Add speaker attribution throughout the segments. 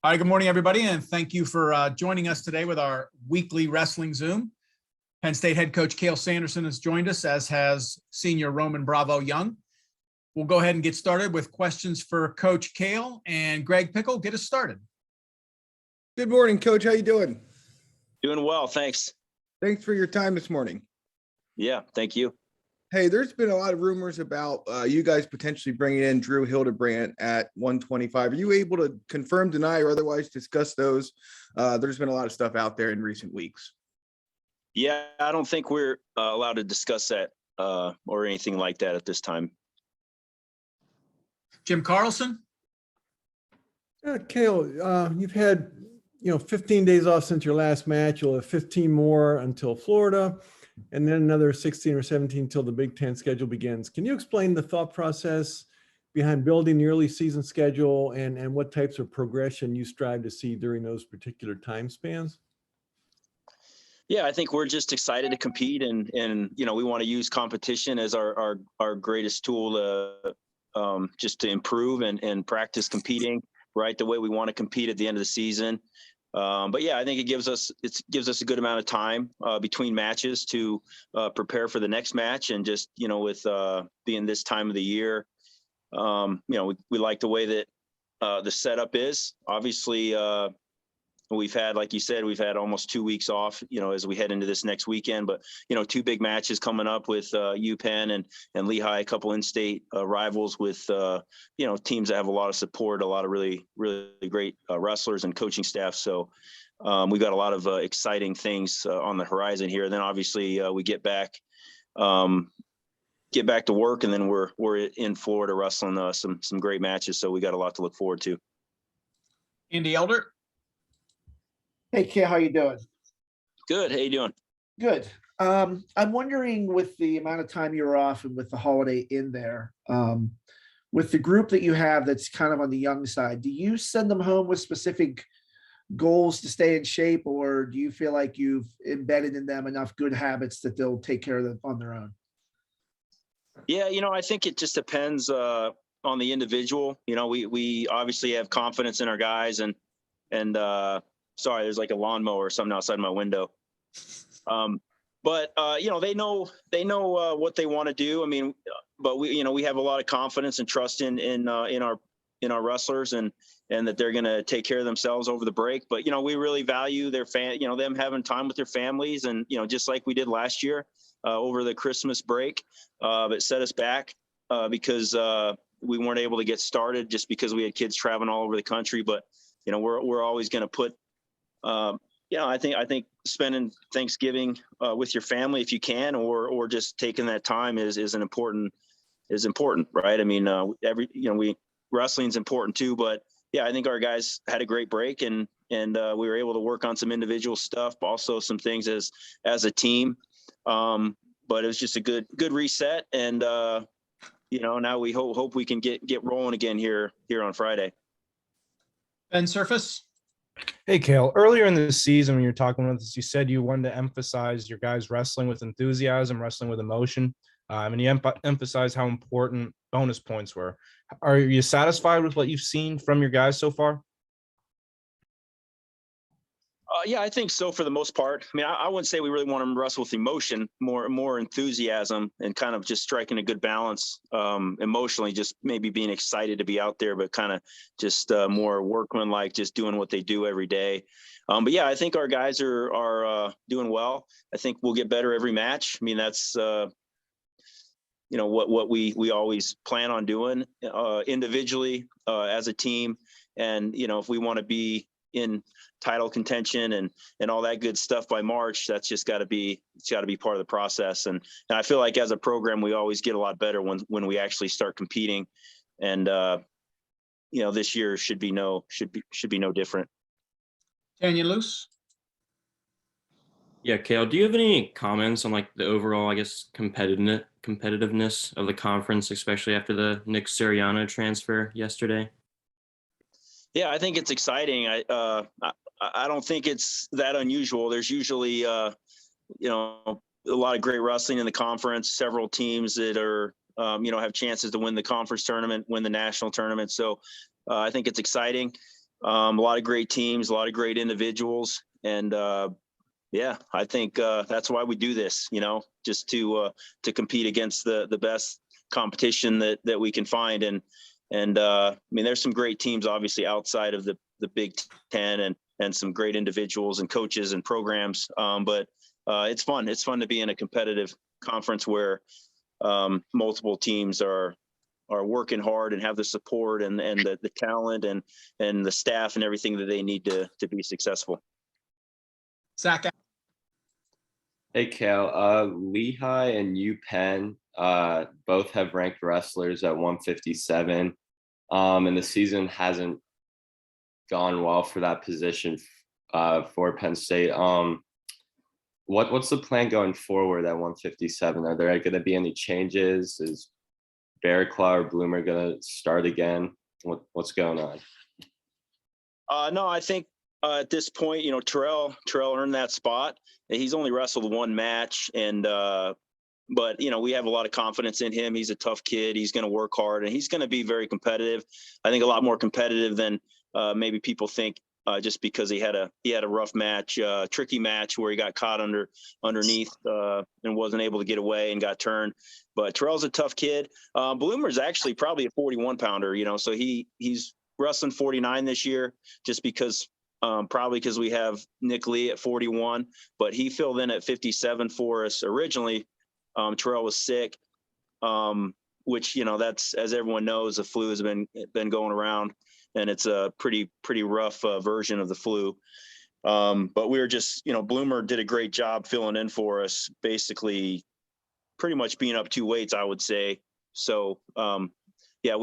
Speaker 1: All right, good morning, everybody, and thank you for joining us today with our weekly wrestling Zoom. Penn State head coach Cael Sanderson has joined us, as has senior Roman Bravo Young. We'll go ahead and get started with questions for Coach Cael, and Greg Pickle, get us started.
Speaker 2: Good morning, Coach. How you doing?
Speaker 3: Doing well, thanks.
Speaker 2: Thanks for your time this morning.
Speaker 3: Yeah, thank you.
Speaker 2: Hey, there's been a lot of rumors about you guys potentially bringing in Drew Hildebrandt at 125. Are you able to confirm, deny, or otherwise discuss those? There's been a lot of stuff out there in recent weeks.
Speaker 3: Yeah, I don't think we're allowed to discuss that or anything like that at this time.
Speaker 1: Jim Carlson?
Speaker 4: Cael, you've had 15 days off since your last match. You'll have 15 more until Florida, and then another 16 or 17 until the Big Ten schedule begins. Can you explain the thought process behind building the early season schedule and what types of progression you strive to see during those particular time spans?
Speaker 3: Yeah, I think we're just excited to compete, and we want to use competition as our greatest tool just to improve and practice competing right the way we want to compete at the end of the season. But yeah, I think it gives us a good amount of time between matches to prepare for the next match, and just with being this time of the year, we like the way that the setup is. Obviously, we've had, like you said, we've had almost 2 weeks off, as we head into this next weekend. But, 2 big matches coming up with Penn and Lehigh, a couple in-state rivals with, teams that have a lot of support, a lot of really, really great wrestlers and coaching staff. So we've got a lot of exciting things on the horizon here. And then obviously we get back to work, and then we're in Florida wrestling some great matches. So we got a lot to look forward to.
Speaker 1: Andy Elder?
Speaker 5: Hey, Cael, how you doing?
Speaker 3: Good. How you doing?
Speaker 5: Good. I'm wondering, with the amount of time you're off and with the holiday in there, with the group that you have that's kind of on the young side, do you send them home with specific goals to stay in shape, or do you feel like you've embedded in them enough good habits that they'll take care of them on their own?
Speaker 3: Yeah, I think it just depends on the individual. We obviously have confidence in our guys, and sorry, there's like a lawnmower or something outside my window. But they know what they want to do. I mean, but we have a lot of confidence and trust in our wrestlers, and that they're going to take care of themselves over the break. But we really value their them having time with their families, and just like we did last year over the Christmas break. It set us back because we weren't able to get started just because we had kids traveling all over the country. But we're always going to put I think spending Thanksgiving with your family, if you can, or just taking that time is important, right? I mean, wrestling's important too, but yeah, I think our guys had a great break, and we were able to work on some individual stuff, but also some things as a team. But it was just a good reset, and now we hope we can get rolling again here on Friday.
Speaker 1: Ben Surface?
Speaker 6: Hey, Cael, earlier in the season when you were talking with us, you said you wanted to emphasize your guys wrestling with enthusiasm, wrestling with emotion, and you emphasized how important bonus points were. Are you satisfied with what you've seen from your guys so far?
Speaker 3: Yeah, I think so for the most part. I mean, I wouldn't say we really want to wrestle with emotion, more enthusiasm, and kind of just striking a good balance emotionally, just maybe being excited to be out there, but kind of just more workmanlike, just doing what they do every day. But yeah, I think our guys are doing well. I think we'll get better every match. I mean, that's what we always plan on doing individually as a team, and if we want to be in title contention and all that good stuff by March, that's just got to be part of the process. And I feel like as a program, we always get a lot better when we actually start competing. And this year should be no different.
Speaker 1: Tanyon Loose?
Speaker 7: Yeah, Cael, do you have any comments on the overall, I guess, competitiveness of the conference, especially after the Nick Sirianni transfer yesterday?
Speaker 3: Yeah, I think it's exciting. I don't think it's that unusual. There's usually, a lot of great wrestling in the conference, several teams that are, have chances to win the conference tournament, win the national tournament. So I think it's exciting. A lot of great teams, a lot of great individuals, and yeah, I think that's why we do this. Just to compete against the best competition that we can find, and I mean, there's some great teams obviously outside of the Big Ten, and some great individuals and coaches and programs. But it's fun. It's fun to be in a competitive conference where multiple teams are working hard and have the support and the talent and the staff and everything that they need to be successful.
Speaker 1: Zach,
Speaker 8: Hey, Cael. Lehigh and Penn both have ranked wrestlers at 157, and the season hasn't gone well for that position for Penn State. What's the plan going forward at 157? Are there going to be any changes? Is Bearclaw or Bloomer going to start again? What's going on?
Speaker 3: No, I think at this point, Terrell earned that spot. He's only wrestled one match, and but we have a lot of confidence in him. He's a tough kid. He's going to work hard, and he's going to be very competitive. I think a lot more competitive than maybe people think, just because he had a rough match, tricky match where he got caught underneath and wasn't able to get away and got turned. But Terrell's a tough kid. Bloomer's actually probably a 41 pounder, so he's wrestling 49 this year, just because probably because we have Nick Lee at 41, but he filled in at 57 for us originally. Terrell was sick, which, that's, as everyone knows, the flu has been going around, and it's a pretty rough version of the flu. But we were just, Bloomer did a great job filling in for us, basically pretty much being up 2 weights, I would say. So, yeah,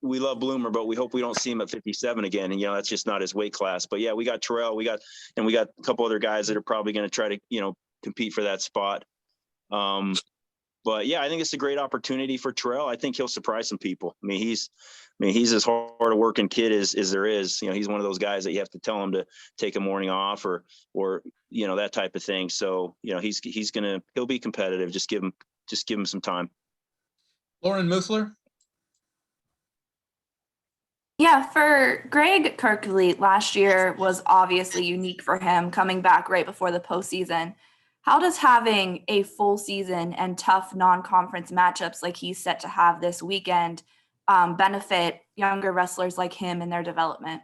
Speaker 3: we love Bloomer, but we hope we don't see him at 57 again. And, that's just not his weight class. But yeah, we got Terrell, we got a couple other guys that are probably going to try to, compete for that spot. But yeah, I think it's a great opportunity for Terrell. I think he'll surprise some people. I mean, he's as hard a working kid as there is. He's one of those guys that you have to tell him to take a morning off or that type of thing. So, he'll be competitive. Just give him some time.
Speaker 1: Lauren Muthler.
Speaker 9: Yeah, for Greg Kirkley, last year was obviously unique for him, coming back right before the postseason. How does having a full season and tough non-conference matchups like he's set to have this weekend benefit younger wrestlers like him in their development?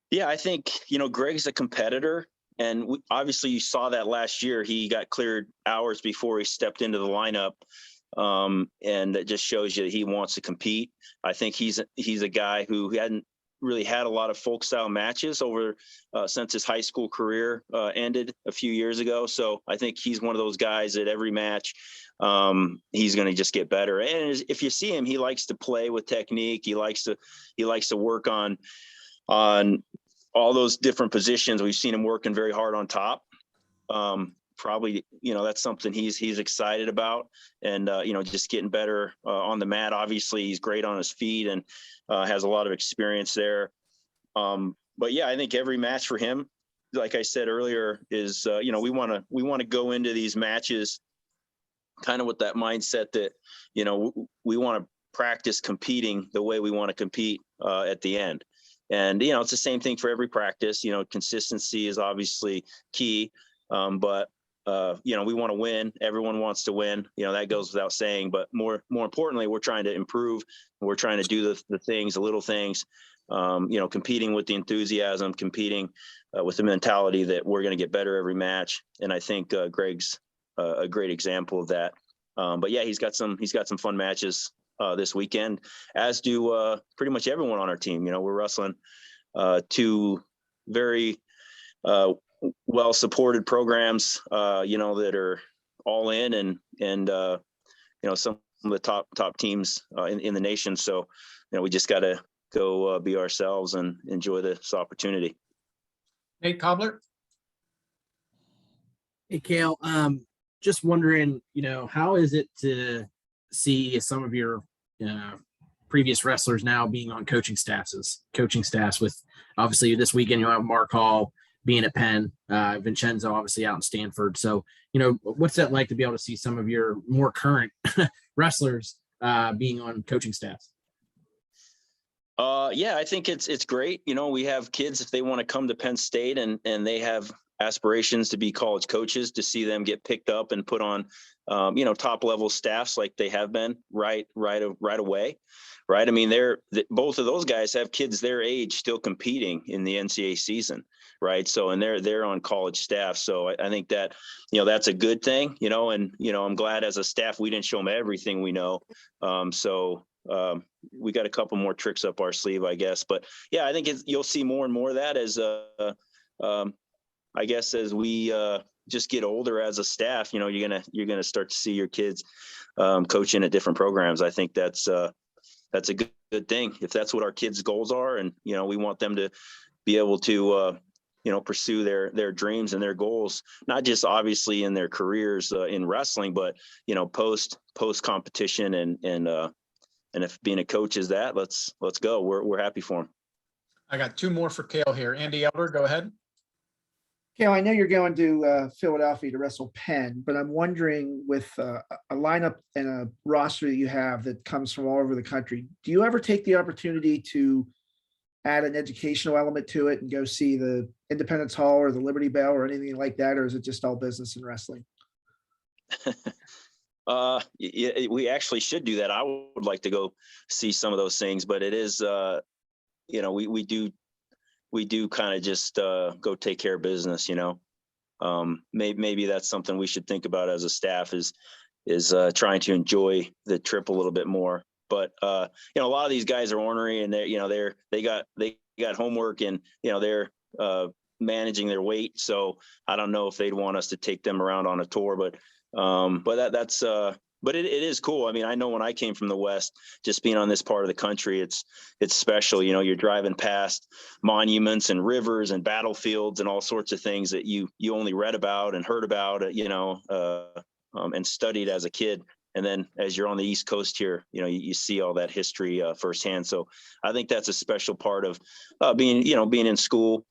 Speaker 3: Yeah, I think, Greg's a competitor, and obviously you saw that last year. He got cleared hours before he stepped into the lineup. And that just shows you that he wants to compete. I think he's a guy who hadn't really had a lot of folk style matches over since his high school career ended a few years ago. So I think he's one of those guys that every match he's going to just get better. And if you see him, he likes to play with technique. He likes to work on all those different positions. We've seen him working very hard on top. Probably, that's something he's excited about, and just getting better on the mat. Obviously, he's great on his feet and has a lot of experience there. But yeah, I think every match for him, like I said earlier, is we want to go into these matches kind of with that mindset that we want to practice competing the way we want to compete at the end. And it's the same thing for every practice. Consistency is obviously key, but we want to win. Everyone wants to win. That goes without saying. But more importantly, we're trying to improve. We're trying to do the things, the little things. Competing with the enthusiasm, competing with the mentality that we're going to get better every match. And I think Greg's a great example of that. But yeah, he's got some fun matches this weekend, as do pretty much everyone on our team. We're wrestling 2 very well-supported programs, that are all in and some of the top teams in the nation. So, we just got to go be ourselves and enjoy this opportunity.
Speaker 1: Nate Cobbler.
Speaker 10: Hey, Cael, just wondering, how is it to see some of your previous wrestlers now being on coaching staffs with, obviously this weekend you'll have Mark Hall being at Penn, Vincenzo obviously out in Stanford. So, what's that like to be able to see some of your more current wrestlers being on coaching staffs?
Speaker 3: Yeah, I think it's great. You know, we have kids, if they want to come to Penn State and they have aspirations to be college coaches, to see them get picked up and put on, you know, top level staffs like they have been right away. Right. I mean, both of those guys have kids their age still competing in the NCAA season. Right. So, and they're on college staff. So I think that, you know, that's a good thing, you know, and, you know, I'm glad as a staff, we didn't show them everything we know. We got a couple more tricks up our sleeve, I guess. But yeah, I think you'll see more and more of that as, I guess, as we just get older as a staff. You know, you're gonna start to see your kids coaching at different programs. I think that's a good thing if that's what our kids' goals are, and you know, we want them to be able to you know, pursue their dreams and their goals, not just obviously in their careers in wrestling, but you know, post competition and if being a coach is that, let's go. We're happy for him.
Speaker 1: I got two more for Cael here. Andy Elder, go ahead.
Speaker 5: Cael, I know you're going to Philadelphia to wrestle Penn, but I'm wondering, with a lineup and a roster that you have that comes from all over the country, do you ever take the opportunity to add an educational element to it and go see the Independence Hall or the Liberty Bell or anything like that, or is it just all business and wrestling?
Speaker 3: Yeah, we actually should do that. I would like to go see some of those things, but it is, you know, we do kind of just go take care of business, you know. Maybe that's something we should think about as a staff, is trying to enjoy the trip a little bit more. But you know, a lot of these guys are ornery, and they got homework, and you know, they're managing their weight. So I don't know if they'd want us to take them around on a tour, but it is cool. I mean, I know when I came from the West, just being on this part of the country, it's special. You know, you're driving past monuments and rivers and battlefields and all sorts of things that you only read about and heard about, you know, and studied as a kid. And then as you're on the East Coast here, you know, you see all that history firsthand. So I think that's a special part of being in school.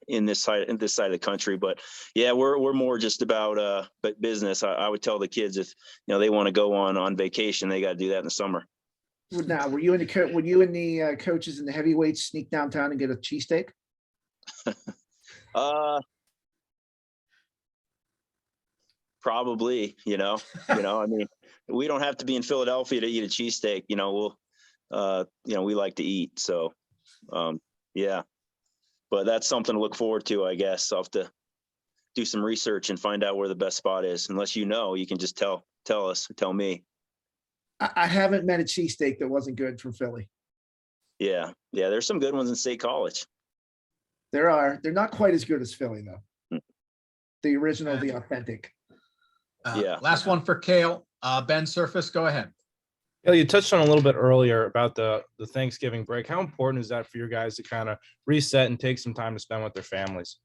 Speaker 3: In this side of the country. But yeah, we're more just about but business. I would tell the kids, if you know they want to go on vacation, they got to do that in the summer.
Speaker 5: Now, were you and the coaches and the heavyweights sneak downtown and get a cheesesteak?
Speaker 3: Probably, you know, I mean, we don't have to be in Philadelphia to eat a cheesesteak. You know, we like to eat. So yeah. But that's something to look forward to, I guess. I'll have to do some research and find out where the best spot is. Unless you know, you can just tell me.
Speaker 5: I haven't met a cheesesteak that wasn't good from Philly.
Speaker 3: Yeah. There's some good ones in State College.
Speaker 5: There are. They're not quite as good as Philly, though. The original, the authentic.
Speaker 3: Yeah.
Speaker 1: Last one for Cael. Ben Surface, go ahead.
Speaker 6: Yeah, you touched on a little bit earlier about the Thanksgiving break. How important is that for your guys to kind of reset and take some time to spend with their families?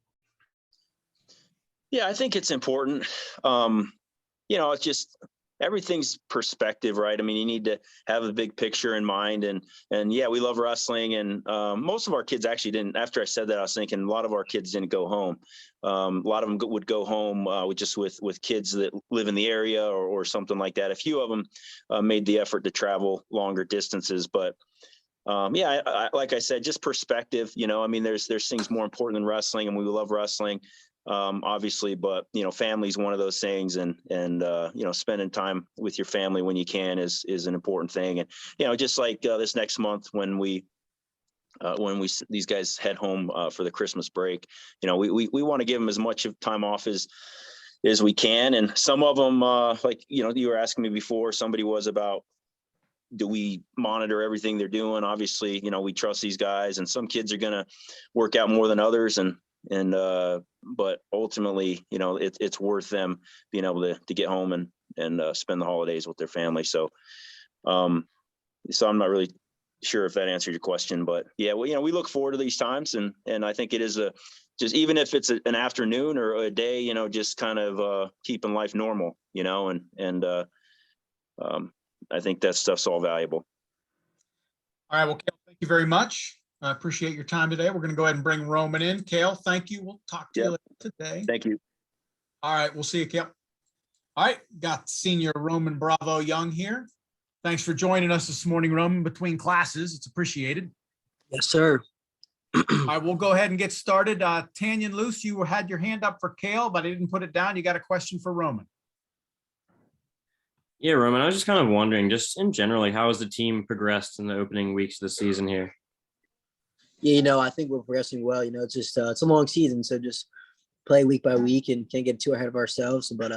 Speaker 3: Yeah, I think it's important. You know, it's just everything's perspective, right? I mean, you need to have a big picture in mind, and yeah, we love wrestling, and most of our kids actually didn't. After I said that, I was thinking a lot of our kids didn't go home. A lot of them would go home with kids that live in the area or something like that. A few of them made the effort to travel longer distances, but yeah, like I said, just perspective. You know, I mean, there's things more important than wrestling, and we love wrestling. Obviously, but you know, family's one of those things, and you know, spending time with your family when you can is an important thing. And you know, just like this next month when these guys head home for the Christmas break, you know, we want to give them as much of time off as we can. And some of them, like, you know, you were asking me before, somebody was about, do we monitor everything they're doing? Obviously, you know, we trust these guys, and some kids are going to work out more than others, but ultimately, you know, it's worth them being able to get home and spend the holidays with their family. So I'm not really sure if that answered your question, but yeah, well, you know, we look forward to these times, and I think it is just, even if it's an afternoon or a day, you know, just kind of keeping life normal, you know, and I think that stuff's all valuable.
Speaker 1: All right. Well, Cael, thank you very much. I appreciate your time today. We're going to go ahead and bring Roman in. Cael, thank you. We'll talk to you later today.
Speaker 3: Thank you.
Speaker 1: All right. We'll see you, Cael. All right. Got senior Roman Bravo Young here. Thanks for joining us this morning, Roman, between classes. It's appreciated.
Speaker 11: Yes, sir.
Speaker 1: All right, we'll go ahead and get started. Tanyon Loose, you had your hand up for Cael, but I didn't put it down. You got a question for Roman.
Speaker 7: Yeah, Roman, I was just kind of wondering, just in generally, how has the team progressed in the opening weeks of the season here?
Speaker 11: Yeah, I think we're progressing well. It's just it's a long season, so just play week by week and can't get too ahead of ourselves. But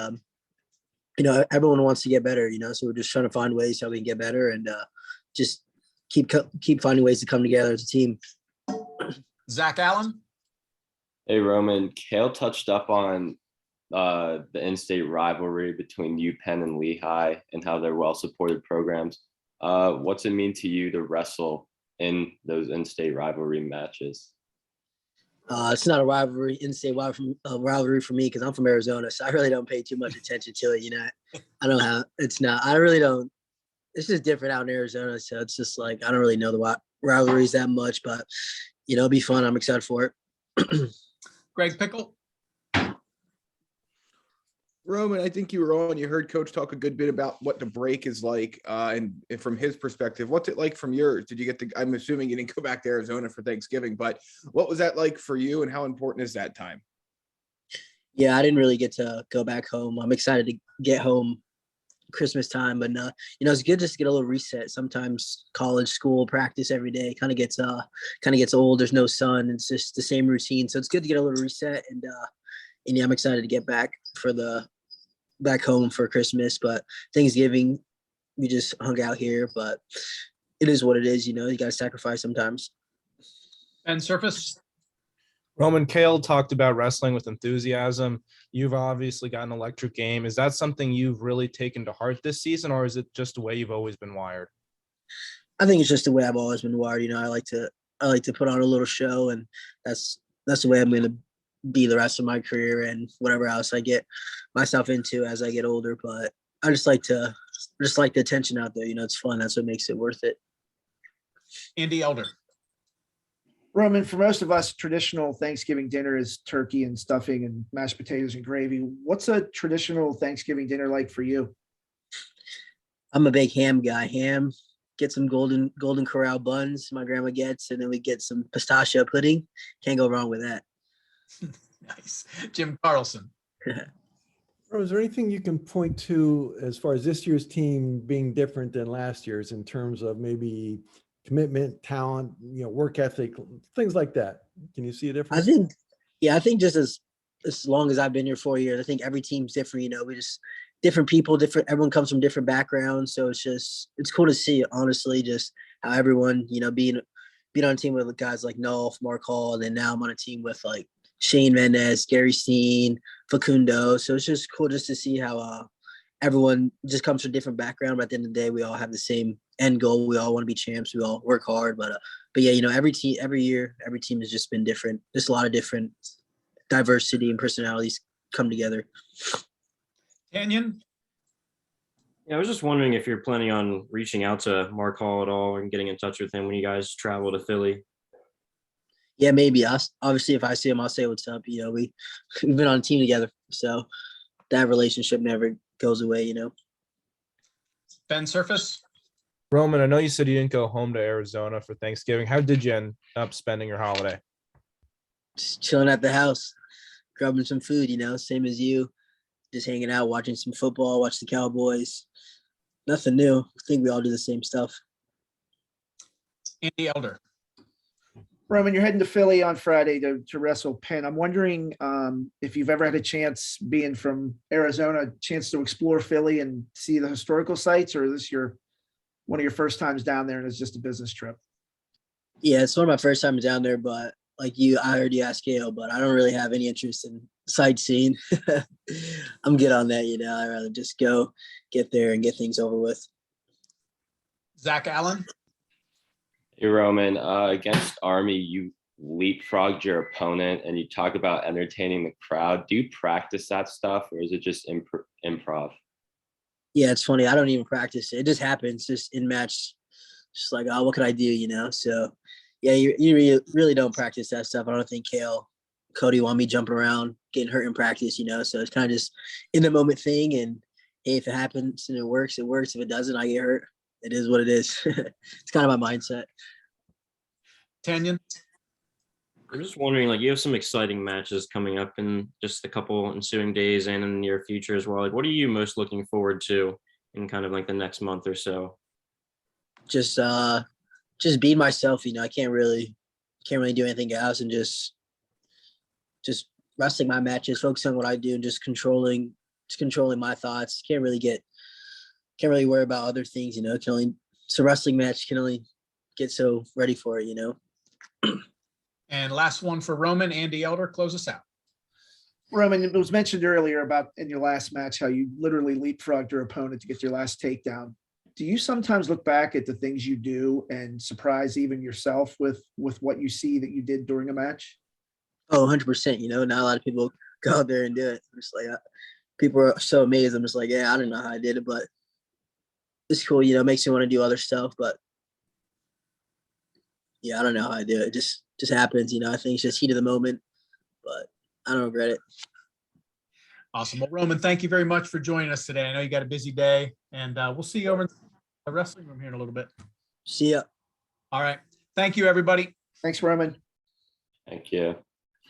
Speaker 11: everyone wants to get better. So we're just trying to find ways how we can get better and just keep finding ways to come together as a team.
Speaker 1: Zach Allen.
Speaker 8: Hey, Roman, Cael touched up on the in-state rivalry between UPenn and Lehigh and how they're well-supported programs. What's it mean to you to wrestle in those in-state rivalry matches?
Speaker 11: It's not a rivalry, in-state rivalry for me because I'm from Arizona, so I really don't pay too much attention to it. I don't have. It's not. I really don't. It's just different out in Arizona, so it's just like I don't really know the rivalries that much, but it'll be fun. I'm excited for it.
Speaker 1: Greg Pickle.
Speaker 2: Roman, I think you were on. You heard Coach talk a good bit about what the break is like, and from his perspective, what's it like from yours? Did you get the? I'm assuming you didn't go back to Arizona for Thanksgiving, but what was that like for you, and how important is that time?
Speaker 11: Yeah, I didn't really get to go back home. I'm excited to get home Christmas time, but it's good just to get a little reset. Sometimes college, school, practice every day kind of gets old. There's no sun. It's just the same routine, so it's good to get a little reset. And yeah, I'm excited to get back home for Christmas, but Thanksgiving we just hung out here, but it is what it is. You got to sacrifice sometimes.
Speaker 1: Ben Surface.
Speaker 6: Roman, Cael talked about wrestling with enthusiasm. You've obviously got an electric game. Is that something you've really taken to heart this season, or is it just the way you've always been wired?
Speaker 11: I think it's just the way I've always been wired. I like to put on a little show, and that's the way I'm going to be the rest of my career and whatever else I get myself into as I get older. But I just like the attention out there. It's fun. That's what makes it worth it.
Speaker 1: Andy Elder.
Speaker 5: Roman, for most of us, traditional Thanksgiving dinner is turkey and stuffing and mashed potatoes and gravy. What's a traditional Thanksgiving dinner like for you?
Speaker 11: I'm a big ham guy. Ham, get some golden corral buns my grandma gets, and then we get some pistachio pudding. Can't go wrong with that.
Speaker 1: Nice. Jim Carlson.
Speaker 4: Is there anything you can point to as far as this year's team being different than last year's in terms of maybe commitment, talent, work ethic, things like that? Can you see a difference?
Speaker 11: I think just as long as I've been here 4 years, I think every team's different. We just different people, everyone comes from different backgrounds. So it's cool to see, honestly, just how everyone, being on a team with guys like Nolf, Mark Hall, and then now I'm on a team with like Shane Mendez, Gary Steen, Facundo. So it's just cool just to see how everyone just comes from different background, but at the end of the day, we all have the same end goal. We all want to be champs. We all work hard, but yeah, every year, every team has just been different. Just a lot of different diversity and personalities come together.
Speaker 1: Tanyon.
Speaker 7: Yeah, I was just wondering if you're planning on reaching out to Mark Hall at all and getting in touch with him when you guys travel to Philly.
Speaker 11: Yeah, maybe. Obviously, if I see him, I'll say what's up. We've been on a team together, so that relationship never goes away.
Speaker 1: Ben Surface.
Speaker 6: Roman, I know you said you didn't go home to Arizona for Thanksgiving. How did you end up spending your holiday?
Speaker 11: Just chilling at the house, grabbing some food. Same as you, just hanging out, watching some football, watch the Cowboys. Nothing new. I think we all do the same stuff.
Speaker 1: Andy Elder.
Speaker 5: Roman, you're heading to Philly on Friday to wrestle Penn. I'm wondering if you've ever had a chance, being from Arizona, a chance to explore Philly and see the historical sites, or is this one of your first times down there and it's just a business trip?
Speaker 11: Yeah, it's one of my first times down there, but like you, I heard you ask Cael, but I don't really have any interest in sightseeing. I'm good on that, I'd rather just go get there and get things over with.
Speaker 1: Zach Allen.
Speaker 8: Hey, Roman, against Army, you leapfrogged your opponent and you talk about entertaining the crowd. Do you practice that stuff, or is it just improv?
Speaker 11: Yeah, it's funny. I don't even practice it. It just happens just in match. Just like, oh, what could I do, So, yeah, you really don't practice that stuff. I don't think Cody want me jumping around, getting hurt in practice, So it's kind of just in the moment thing. And hey, if it happens and it works, it works. If it doesn't, I get hurt. it is what it is. It's kind of my mindset.
Speaker 1: Tanyon?
Speaker 7: I'm just wondering, like, you have some exciting matches coming up in just a couple ensuing days and in the near future as well. Like, what are you most looking forward to in kind of like the next month or so?
Speaker 11: Just being myself, I can't really do anything else, and just wrestling my matches, focusing on what I do, and just controlling my thoughts. Can't really worry about other things, it's a wrestling match, can only get so ready for it,
Speaker 1: And last one for Roman. Andy Elder, close us out.
Speaker 5: Roman, it was mentioned earlier about in your last match how you literally leapfrogged your opponent to get your last takedown. Do you sometimes look back at the things you do and surprise even yourself with what you see that you did during a match?
Speaker 11: Oh, 100%. Not a lot of people go out there and do it. I'm just like, people are so amazed. I'm just like, yeah, I don't know how I did it, but it's cool. Makes me want to do other stuff. But yeah, I don't know how I do it. It just happens. I think it's just heat of the moment, but I don't regret it.
Speaker 1: Awesome. Well, Roman, thank you very much for joining us today. I know you got a busy day, and we'll see you over in the wrestling room here in a little bit.
Speaker 11: See ya.
Speaker 1: All right. Thank you, everybody.
Speaker 5: Thanks, Roman.
Speaker 8: Thank you.